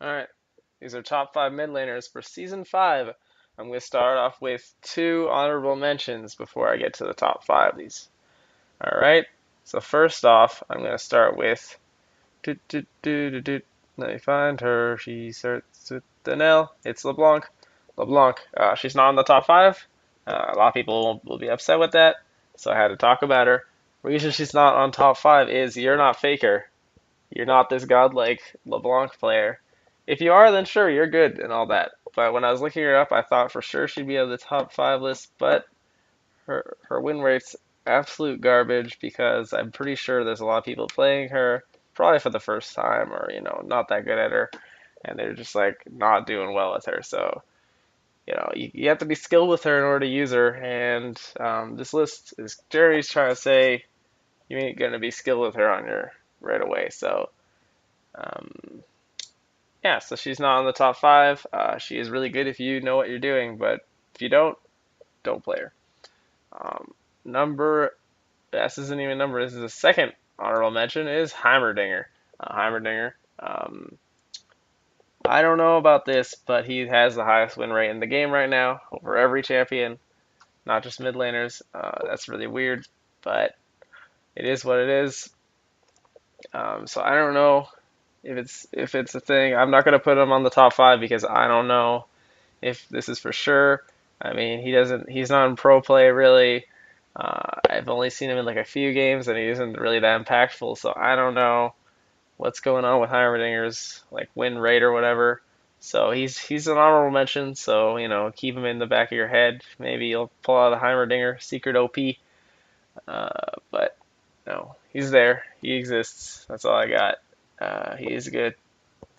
Alright, these are top 5 mid laners for Season 5. I'm going to start off with 2 honorable mentions before I get to the top 5 of these. Alright, so first off, I'm going to start with. Let me find her. She starts with an L. It's Leblanc. Leblanc. She's not in the top 5. A lot of people will be upset with that, so I had to talk about her. Reason she's not on top 5 is you're not Faker. You're not this godlike LeBlanc player. If you are, then sure, you're good and all that. But when I was looking her up, I thought for sure she'd be on the top 5 list, but her win rate's absolute garbage because I'm pretty sure there's a lot of people playing her probably for the first time or, not that good at her, and they're just like not doing well with her. So, you have to be skilled with her in order to use her, and this list is Jerry's trying to say you ain't gonna be skilled with her on your right away. So um, yeah, so she's not on the top 5. She is really good if you know what you're doing, but if you don't play her. Um, number this isn't even number. This is a second honorable mention is heimerdinger. Heimerdinger. I don't know about this, but he has the highest win rate in the game right now over every champion, not just mid laners. That's really weird, but it is what it is. So I don't know if it's a thing. I'm not gonna put him on the top 5 because I don't know if this is for sure. I mean, he's not in pro play really. I've only seen him in like a few games, and he isn't really that impactful. So I don't know what's going on with Heimerdinger's like win rate or whatever. So he's an honorable mention. So keep him in the back of your head. Maybe you'll pull out a Heimerdinger secret OP. But no, he's there. He exists. That's all I got. He is good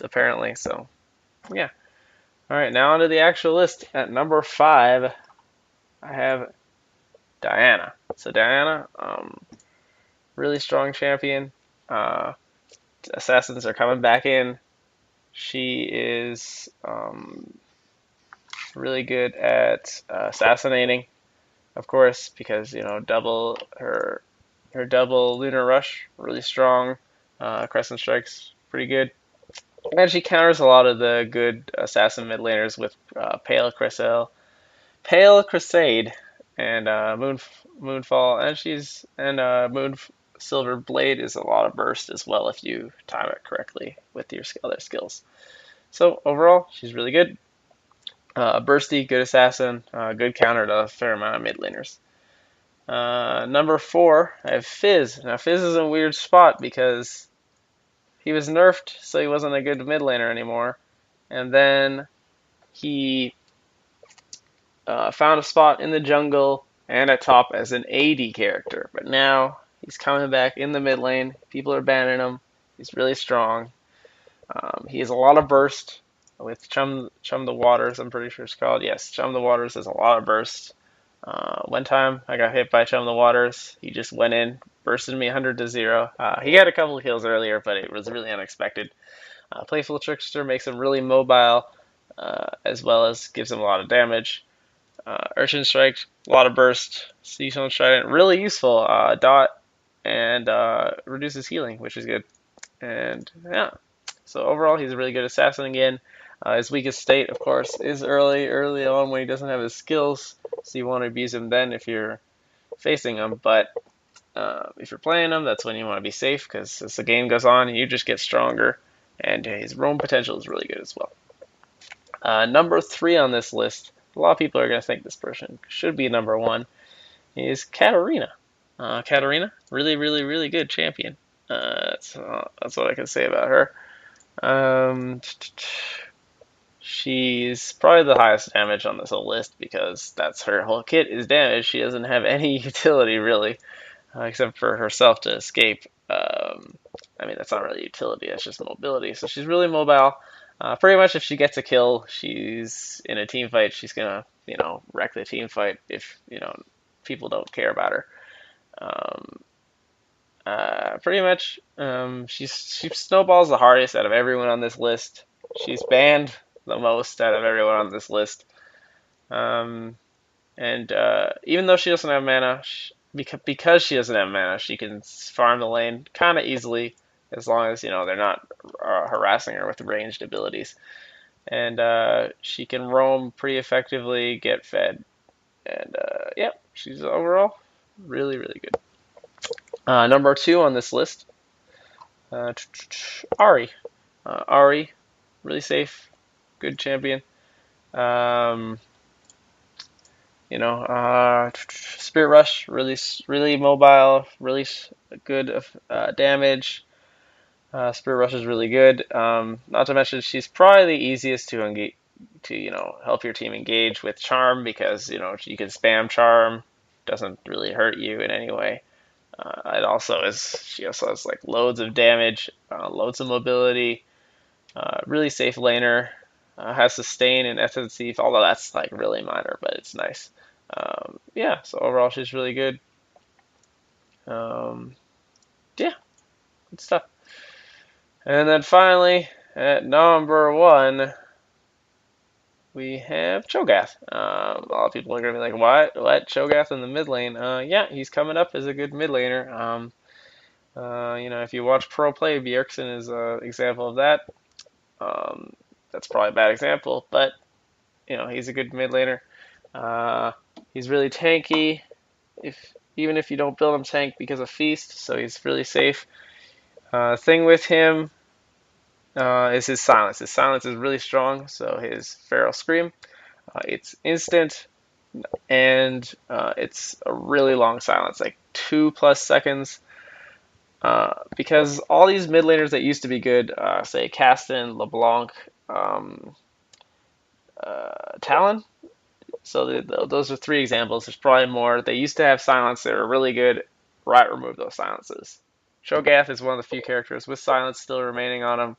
apparently. So yeah. All right, now onto the actual list. At number 5, I have Diana. So Diana, really strong champion. Uh, Assassins are coming back in. She is really good at assassinating, of course, because double her double lunar rush, really strong. Crescent strikes, pretty good. And she counters a lot of the good assassin mid laners with Pale Crusade, and Moonfall, and Moon Silver Blade is a lot of burst as well if you time it correctly with your other skills. So overall, she's really good. Bursty, good assassin, good counter to a fair amount of mid laners. Number 4, I have Fizz. Now Fizz is a weird spot because he was nerfed, so he wasn't a good mid laner anymore, and then he found a spot in the jungle and at top as an AD character, but now he's coming back in the mid lane. People are banning him. He's really strong. He has a lot of burst with Chum the Waters. I'm pretty sure it's called. Yes, Chum the Waters has a lot of burst. One time I got hit by Chum the Waters. He just went in, bursted me 100 to 0. He had a couple of kills earlier, but it was really unexpected. Playful Trickster makes him really mobile, as well as gives him a lot of damage. Urchin Strike, a lot of burst. Seashell Trident, really useful. Dot and reduces healing, which is good. And yeah, so overall, he's a really good assassin again. His weakest state, of course, is early on when he doesn't have his skills. So you want to abuse him then if you're facing him. But if you're playing him, that's when you want to be safe because as the game goes on, you just get stronger. And his roam potential is really good as well. Number 3 on this list, a lot of people are going to think this person should be number 1, is Caterina. Caterina, really, really, really good champion. That's what I can say about her. She's probably the highest damage on this whole list because that's her whole kit is damage. She doesn't have any utility really, except for herself to escape. I mean, that's not really utility, that's just mobility. So she's really mobile. Pretty much if she gets a kill, she's in a team fight, she's gonna, wreck the team fight if, people don't care about her. Um, Pretty much, she snowballs the hardest out of everyone on this list. She's banned the most out of everyone on this list. Um, and even though she doesn't have mana, because she doesn't have mana, she can farm the lane kind of easily, as long as they're not harassing her with ranged abilities. And she can roam pretty effectively, get fed, and yeah, she's overall really, really good. Number 2 on this list, Ari. Ari, really safe, good champion. Um, Spirit Rush, really, really mobile, really good damage. Spirit Rush is really good. Not to mention, she's probably the easiest to engage, to help your team engage with Charm, because you can spam Charm, doesn't really hurt you in any way. She also has like loads of damage, loads of mobility, really safe laner. Has sustain and essence thief, although that's like really minor, but it's nice. Yeah, so overall she's really good. Um, yeah, good stuff. And then finally, at number 1, we have ChoGath. A lot of people are gonna be like, "What? ChoGath in the mid lane?" Yeah, he's coming up as a good mid laner. If you watch Pro Play, Bjergsen is an example of that. That's probably a bad example, but he's a good mid laner. He's really tanky. Even if you don't build him tank because of Feast, so he's really safe. Thing with him is his silence. His silence is really strong, so his Feral Scream, it's instant, and it's a really long silence, like 2+ seconds. Because all these mid laners that used to be good, say Caston, Leblanc, Talon. So those are 3 examples. There's probably more. They used to have silence. They were really good. Riot removed those silences. ChoGath is one of the few characters with silence still remaining on him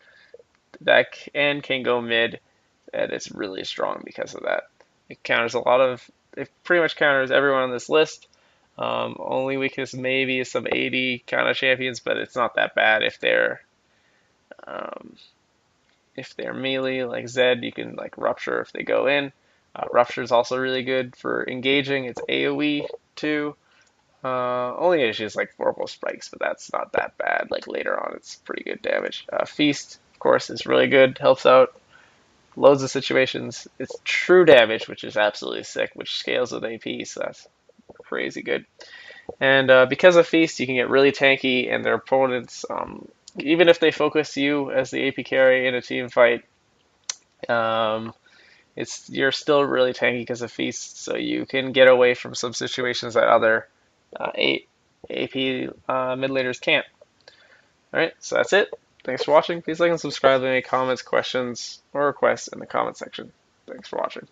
that can go mid, and it's really strong because of that. It pretty much counters everyone on this list. Only weakness maybe is some 80 kind of champions, but it's not that bad um, if they're melee like Zed. You can like Rupture if they go in. Rupture is also really good for engaging. It's AoE too. Only issue is like 4+ spikes, but that's not that bad. Like later on, it's pretty good damage. Feast, of course, is really good. Helps out loads of situations. It's true damage, which is absolutely sick, which scales with AP, so that's crazy good. And because of Feast, you can get really tanky, and their opponents, even if they focus you as the AP carry in a team fight, um, you're still really tanky because of Feast, so you can get away from some situations that other AP mid laners can't. Alright, so that's it. Thanks for watching. Please like and subscribe. Leave any comments, questions, or requests in the comment section. Thanks for watching.